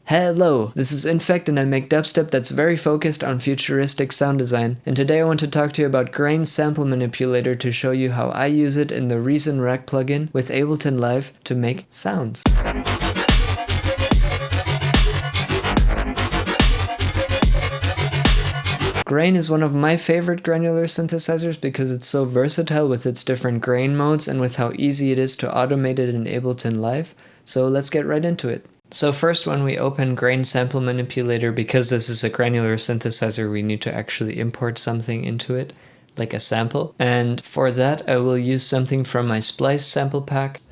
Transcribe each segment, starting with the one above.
Hello, this is Infect and I make dubstep that's very focused on futuristic sound design, and today I want to talk to you about Grain's Sample Manipulator to show you how I use it in the Reason Rack plugin with Ableton Live to make sounds. Grain is one of my favorite granular synthesizers because it's so versatile with its different grain modes and with how easy it is to automate it in Ableton Live, so let's get right into it. So first, when we open Grain Sample Manipulator, because this is a granular synthesizer, we need to actually import something into it, like a sample. And for that, I will use something from my Splice sample pack.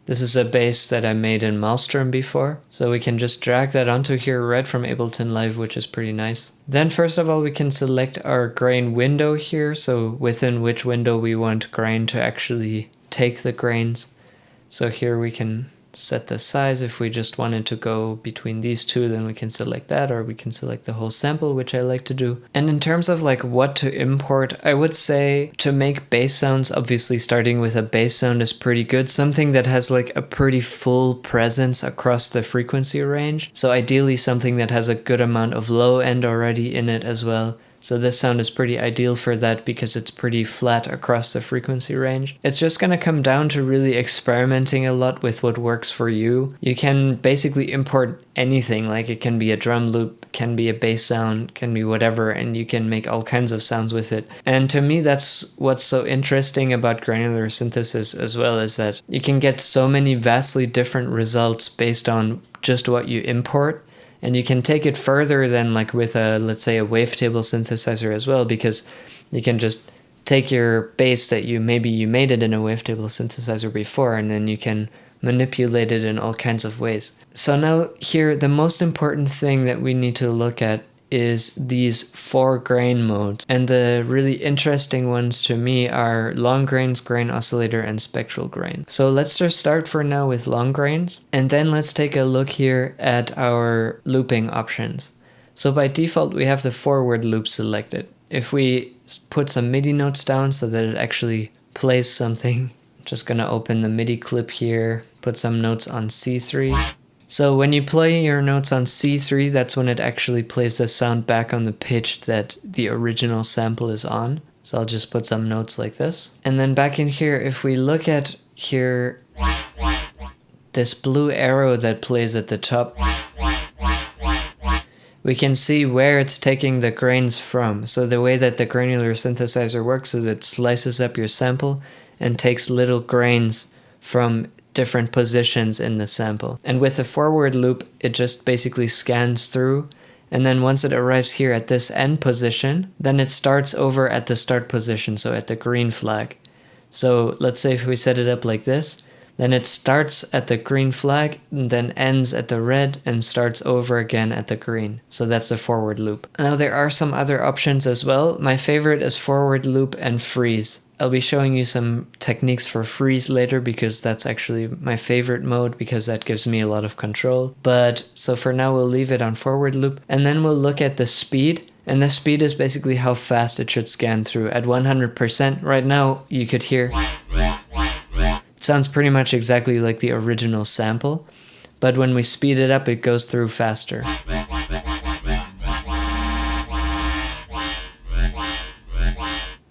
This is a bass that I made in Maelstrom before, so we can just drag that onto here right from Ableton Live, which is pretty nice. Then first of all, we can select our grain window here, so within which window we want Grain to actually take the grains. So here we can set the size. If we just wanted to go between these two, then we can select that, or we can select the whole sample, which I like to do. And in terms of like what to import, I would say to make bass sounds, obviously starting with a bass sound is pretty good. Something that has like a pretty full presence across the frequency range. So ideally something that has a good amount of low end already in it as well. So this sound is pretty ideal for that because it's pretty flat across the frequency range. It's just going to come down to really experimenting a lot with what works for you. You can basically import anything, like it can be a drum loop, can be a bass sound, can be whatever, and you can make all kinds of sounds with it. And to me, that's what's so interesting about granular synthesis as well, is that you can get so many vastly different results based on just what you import. And you can take it further than like with a, let's say, a wavetable synthesizer as well, because you can just take your bass that you made it in a wavetable synthesizer before, and then you can manipulate it in all kinds of ways. So now here, the most important thing that we need to look at is these 4 grain modes. And the really interesting ones to me are long grains, grain oscillator, and spectral grain. So let's just start for now with long grains, and then let's take a look here at our looping options. So by default, we have the forward loop selected. If we put some MIDI notes down so that it actually plays something, I'm just gonna open the MIDI clip here, put some notes on C3. So when you play your notes on C3, that's when it actually plays the sound back on the pitch that the original sample is on. So I'll just put some notes like this. And then back in here, if we look at here, this blue arrow that plays at the top, we can see where it's taking the grains from. So the way that the granular synthesizer works is it slices up your sample and takes little grains from different positions in the sample. And with the forward loop, it just basically scans through, and then once it arrives here at this end position, then it starts over at the start position, so at the green flag. So let's say if we set it up like this, then it starts at the green flag and then ends at the red and starts over again at the green. So that's a forward loop. Now there are some other options as well. My favorite is forward loop and freeze. I'll be showing you some techniques for freeze later because that's actually my favorite mode because that gives me a lot of control. But so for now we'll leave it on forward loop, and then we'll look at the speed. And the speed is basically how fast it should scan through. At 100% right now you could hear it sounds pretty much exactly like the original sample, but when we speed it up, it goes through faster.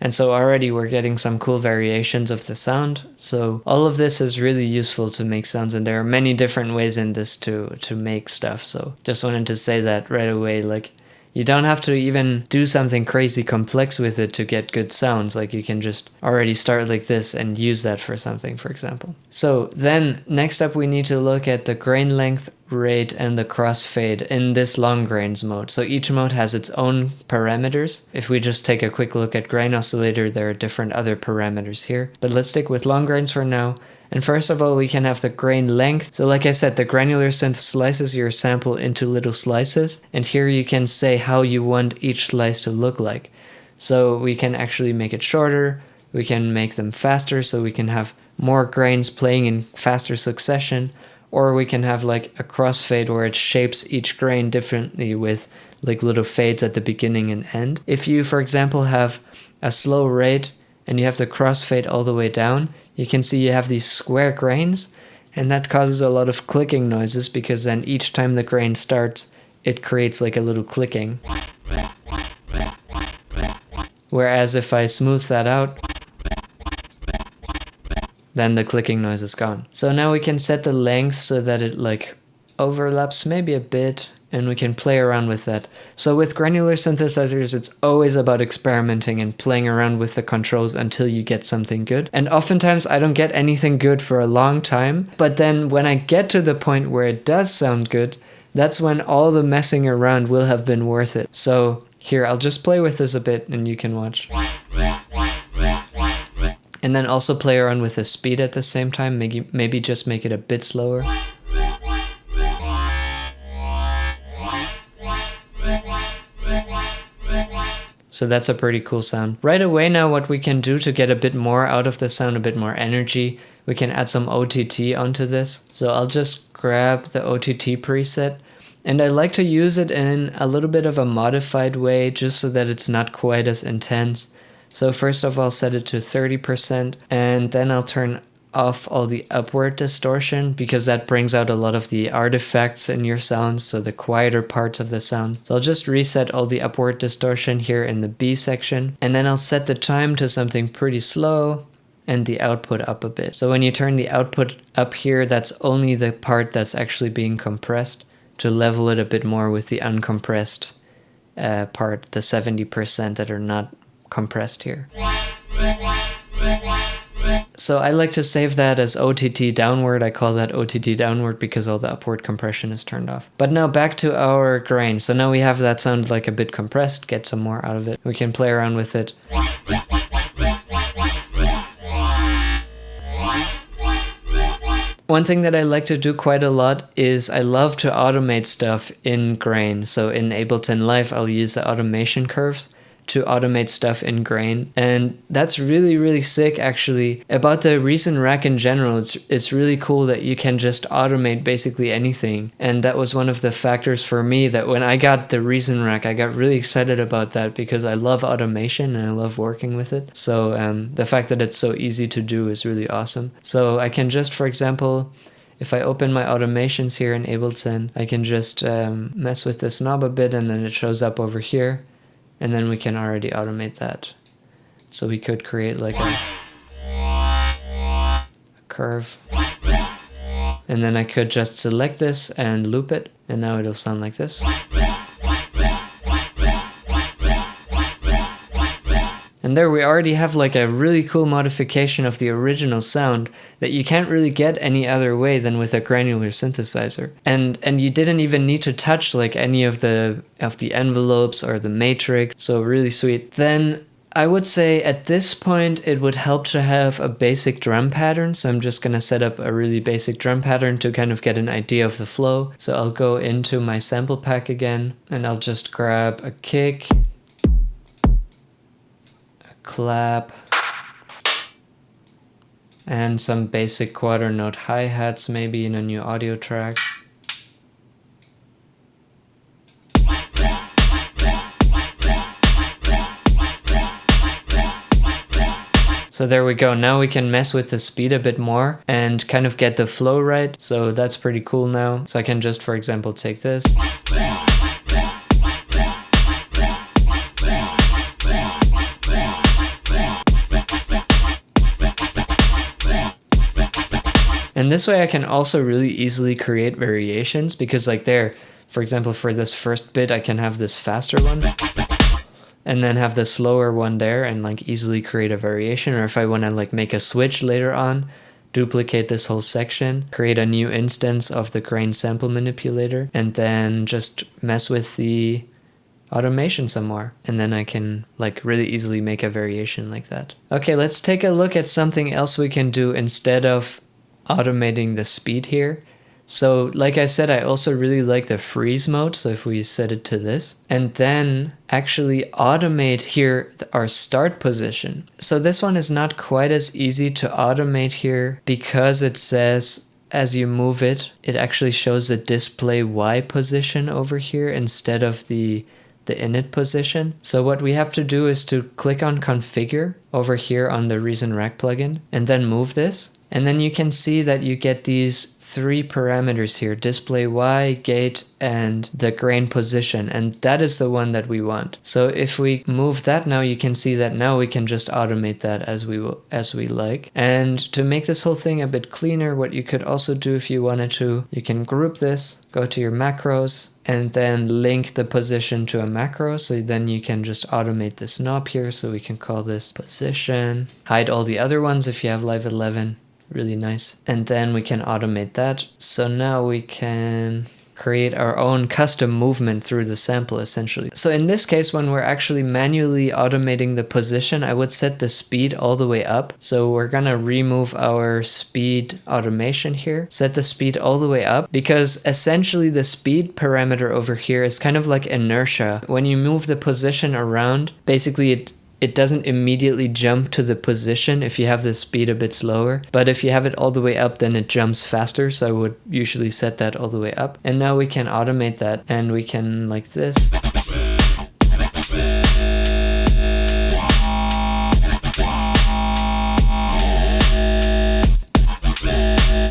And so already we're getting some cool variations of the sound. So all of this is really useful to make sounds, and there are many different ways in this to make stuff. So just wanted to say that right away, like, you don't have to even do something crazy complex with it to get good sounds. Like you can just already start like this and use that for something, for example. So then next up we need to look at the grain length, rate, and the crossfade in this long grains mode. So each mode has its own parameters. If we just take a quick look at grain oscillator, there are different other parameters here. But let's stick with long grains for now. And first of all, we can have the grain length. So like I said, the granular synth slices your sample into little slices. And here you can say how you want each slice to look like. So we can actually make it shorter. We can make them faster, so we can have more grains playing in faster succession. Or we can have like a crossfade where it shapes each grain differently with like little fades at the beginning and end. If you, for example, have a slow rate and you have the crossfade all the way down, you can see you have these square grains, And that causes a lot of clicking noises because then each time the grain starts, it creates like a little clicking. Whereas if I smooth that out, then the clicking noise is gone. So now we can set the length so that it like overlaps maybe a bit, and we can play around with that. So with granular synthesizers, it's always about experimenting and playing around with the controls until you get something good. And oftentimes I don't get anything good for a long time, but then when I get to the point where it does sound good, that's when all the messing around will have been worth it. So here, I'll just play with this a bit and you can watch. And then also play around with the speed at the same time, maybe just make it a bit slower. So that's a pretty cool sound. Right away now, what we can do to get a bit more out of the sound, a bit more energy, we can add some OTT onto this. So I'll just grab the OTT preset, and I like to use it in a little bit of a modified way just so that it's not quite as intense. So first of all, I'll set it to 30%, and then I'll turn off all the upward distortion because that brings out a lot of the artifacts in your sound, so the quieter parts of the sound. So I'll just reset all the upward distortion here in the B section, and then I'll set the time to something pretty slow and the output up a bit. So when you turn the output up here, that's only the part that's actually being compressed, to level it a bit more with the uncompressed part, the 70% that are not compressed here. So I like to save that as OTT downward. I call that OTT downward because all the upward compression is turned off. But now back to our grain. So now we have that sound like a bit compressed, get some more out of it. We can play around with it. One thing that I like to do quite a lot is I love to automate stuff in grain. So in Ableton Live, I'll use the automation curves to automate stuff in grain, and that's really, really sick actually. About the Reason Rack in general, it's really cool that you can just automate basically anything, and that was one of the factors for me that when I got the Reason Rack, I got really excited about that because I love automation and I love working with it. So the fact that it's so easy to do is really awesome. So I can just, for example, if I open my automations here in Ableton, I can just mess with this knob a bit and then it shows up over here. And then we can already automate that. So we could create like a curve. And then I could just select this and loop it. And now it'll sound like this. And there we already have like a really cool modification of the original sound that you can't really get any other way than with a granular synthesizer. And you didn't even need to touch like any of the envelopes or the matrix. So really sweet. Then I would say at this point it would help to have a basic drum pattern. So I'm just gonna set up a really basic drum pattern to kind of get an idea of the flow. So I'll go into my sample pack again and I'll just grab a kick, clap, and some basic quarter note hi-hats maybe in a new audio track. So there we go. Now we can mess with the speed a bit more and kind of get the flow right. So that's pretty cool now. So I can just, for example, take this. And this way I can also really easily create variations because like there, for example, for this first bit, I can have this faster one and then have the slower one there and like easily create a variation. Or if I want to like make a switch later on, duplicate this whole section, create a new instance of the grain sample manipulator, and then just mess with the automation some more. And then I can like really easily make a variation like that. Okay, let's take a look at something else we can do instead of automating the speed here. So like I said, I also really like the freeze mode. So if we set it to this and then actually automate here our start position. So this one is not quite as easy to automate here because it says as you move it, it actually shows the display Y position over here instead of the init position. So what we have to do is to click on configure over here on the Reason Rack plugin and then move this. And then you can see that you get these 3 parameters here, display Y, gate, and the grain position, and that is the one that we want. So if we move that now, you can see that now we can just automate that as we like. And to make this whole thing a bit cleaner, what you could also do if you wanted to, you can group this, go to your macros, and then link the position to a macro. So then you can just automate this knob here. So we can call this position, hide all the other ones if you have Live 11. Really nice. And then we can automate that. So now we can create our own custom movement through the sample essentially. So in this case, when we're actually manually automating the position, I would set the speed all the way up. So we're gonna remove our speed automation here, set the speed all the way up, because essentially the speed parameter over here is kind of like inertia. When you move the position around, basically it doesn't immediately jump to the position if you have the speed a bit slower, but if you have it all the way up, then it jumps faster. So I would usually set that all the way up. And now we can automate that, and we can like this.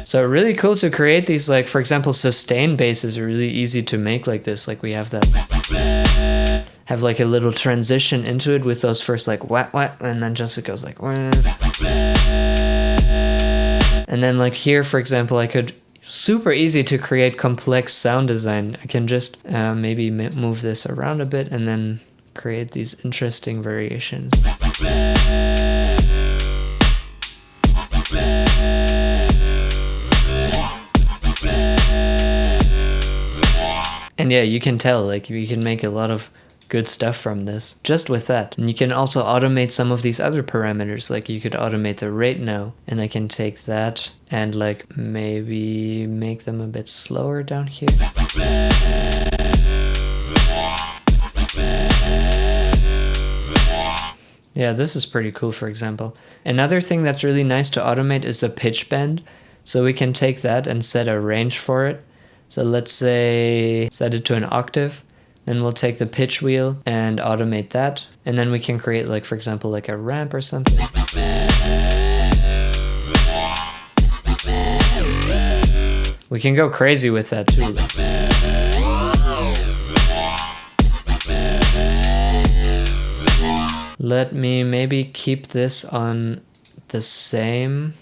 So really cool to create these, like, for example, sustain basses are really easy to make like this. Like we have that, have like a little transition into it with those first like wah wah, and then just it goes like wah. And then like here, for example, I could, super easy to create complex sound design. I can just maybe move this around a bit and then create these interesting variations. And yeah, you can tell, like, you can make a lot of good stuff from this just with that. And you can also automate some of these other parameters. Like you could automate the rate now, and I can take that and like maybe make them a bit slower down here. Yeah, this is pretty cool, for example. Another thing that's really nice to automate is the pitch bend. So we can take that and set a range for it. So let's say set it to an octave. Then we'll take the pitch wheel and automate that. And then we can create, like, for example, like a ramp or something. We can go crazy with that too. Let me maybe keep this on the same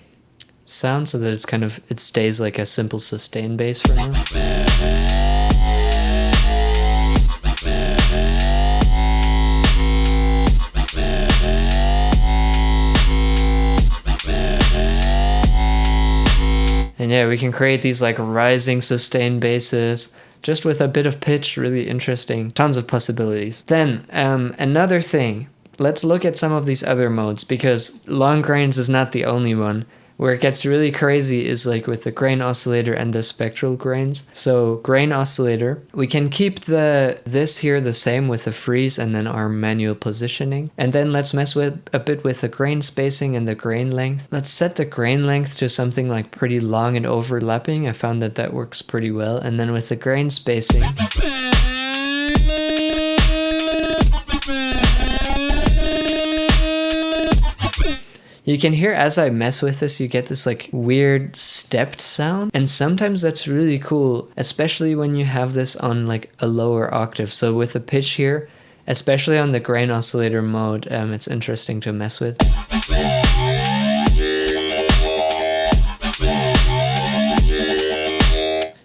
sound so that it's kind of, it stays like a simple sustain bass for now. And yeah, we can create these like rising sustain basses just with a bit of pitch. Really interesting. Tons of possibilities. Then another thing, let's look at some of these other modes, because long grains is not the only one. Where it gets really crazy is like with the grain oscillator and the spectral grains. So grain oscillator, we can keep this here the same with the freeze and then our manual positioning. And then let's mess with a bit with the grain spacing and the grain length. Let's set the grain length to something like pretty long and overlapping. I found that that works pretty well. And then with the grain spacing, you can hear as I mess with this, you get this like weird stepped sound. And sometimes that's really cool, especially when you have this on like a lower octave. So with the pitch here, especially on the grain oscillator mode, it's interesting to mess with.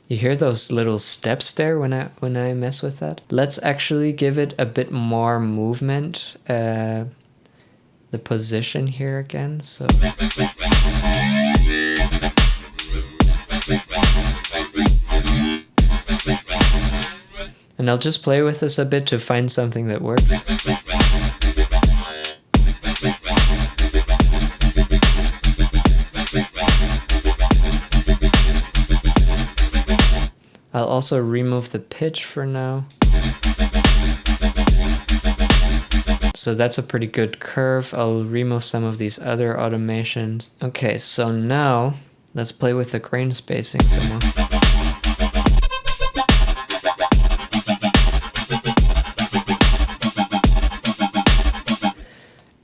You hear those little steps there when I mess with that? Let's actually give it a bit more movement. The position here again, so. And I'll just play with this a bit to find something that works. I'll also remove the pitch for now. So that's a pretty good curve. I'll remove some of these other automations. Okay, so now let's play with the grain spacing some more.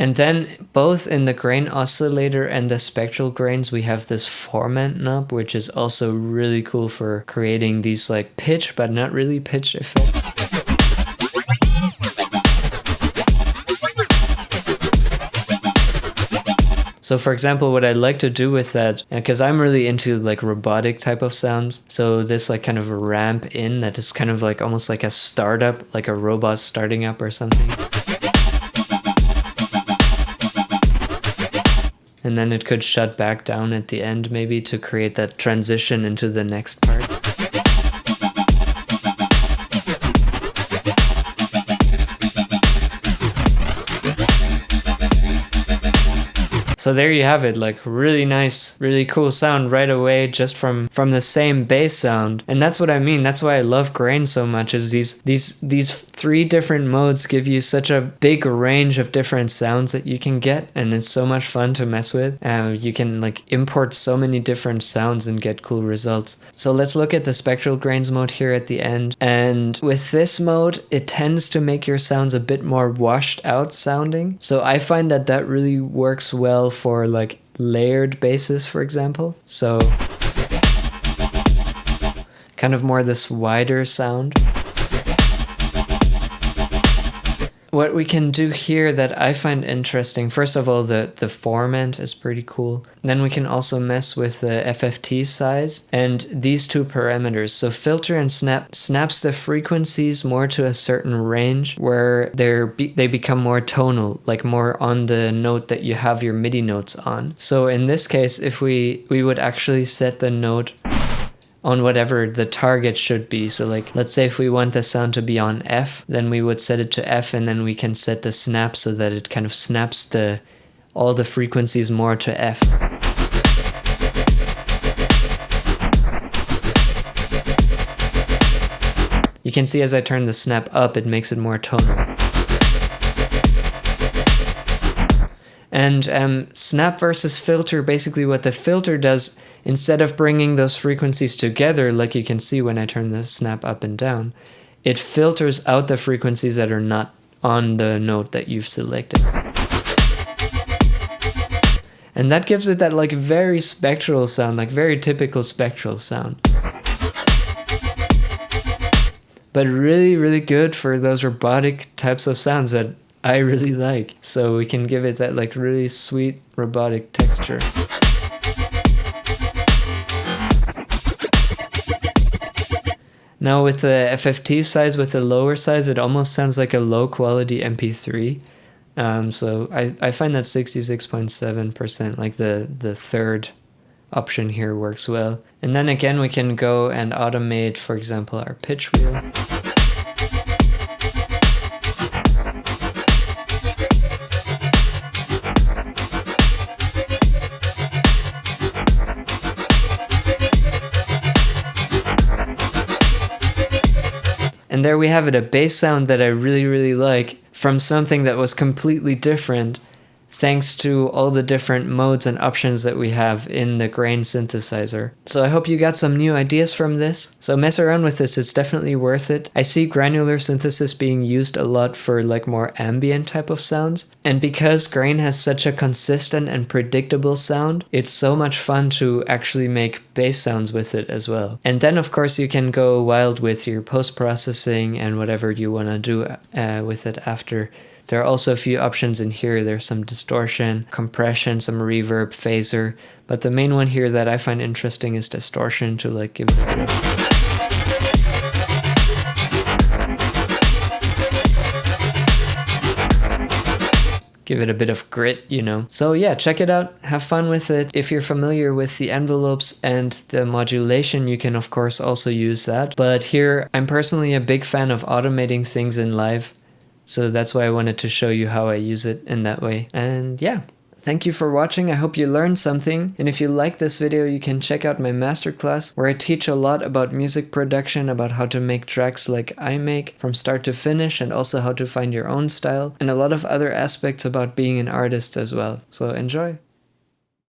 And then both in the grain oscillator and the spectral grains, we have this formant knob, which is also really cool for creating these like pitch, but not really pitch effects. So for example, what I like to do with that, because I'm really into like robotic type of sounds, so this like kind of a ramp in that is kind of like almost like a startup, like a robot starting up or something. And then it could shut back down at the end maybe to create that transition into the next part. So there you have it, like really nice, really cool sound right away just from the same bass sound. And that's what I mean. That's why I love grain so much, is these three different modes give you such a big range of different sounds that you can get, and it's so much fun to mess with. You can like import so many different sounds and get cool results. So let's look at the spectral grains mode here at the end. And with this mode, it tends to make your sounds a bit more washed out sounding. So I find that that really works well for like layered basses, for example. So kind of more this wider sound. What we can do here that I find interesting, first of all, the formant is pretty cool. Then we can also mess with the FFT size and these two parameters. So filter and snap snaps the frequencies more to a certain range where they become more tonal, like more on the note that you have your MIDI notes on. So in this case, if we would actually set the note on whatever the target should be. So like, let's say if we want the sound to be on F, then we would set it to F, and then we can set the snap so that it kind of snaps all the frequencies more to F. You can see as I turn the snap up, it makes it more tonal. And snap versus filter, basically what the filter does, instead of bringing those frequencies together, like you can see when I turn the snap up and down, it filters out the frequencies that are not on the note that you've selected. And that gives it that like very spectral sound, like very typical spectral sound. But really, really good for those robotic types of sounds that I really like. So we can give it that like really sweet robotic texture. Now with the FFT size, with the lower size, it almost sounds like a low quality MP3. So I find that 66.7%, like the third option here, works well. And then again, we can go and automate, for example, our pitch wheel. And there we have it, a bass sound that I really, really like from something that was completely different, thanks to all the different modes and options that we have in the grain synthesizer. So I hope you got some new ideas from this. So mess around with this, it's definitely worth it. I see granular synthesis being used a lot for like more ambient type of sounds. And because grain has such a consistent and predictable sound, it's so much fun to actually make bass sounds with it as well. And then of course you can go wild with your post-processing and whatever you want to do with it after. There are also a few options in here. There's some distortion, compression, some reverb, phaser. But the main one here that I find interesting is distortion, to like give it a bit of... give it a bit of grit, you know. So yeah, check it out, have fun with it. If you're familiar with the envelopes and the modulation, you can of course also use that. But here, I'm personally a big fan of automating things in live. So that's why I wanted to show you how I use it in that way. And yeah, thank you for watching. I hope you learned something. And if you like this video, you can check out my masterclass where I teach a lot about music production, about how to make tracks like I make from start to finish, and also how to find your own style, and a lot of other aspects about being an artist as well. So enjoy.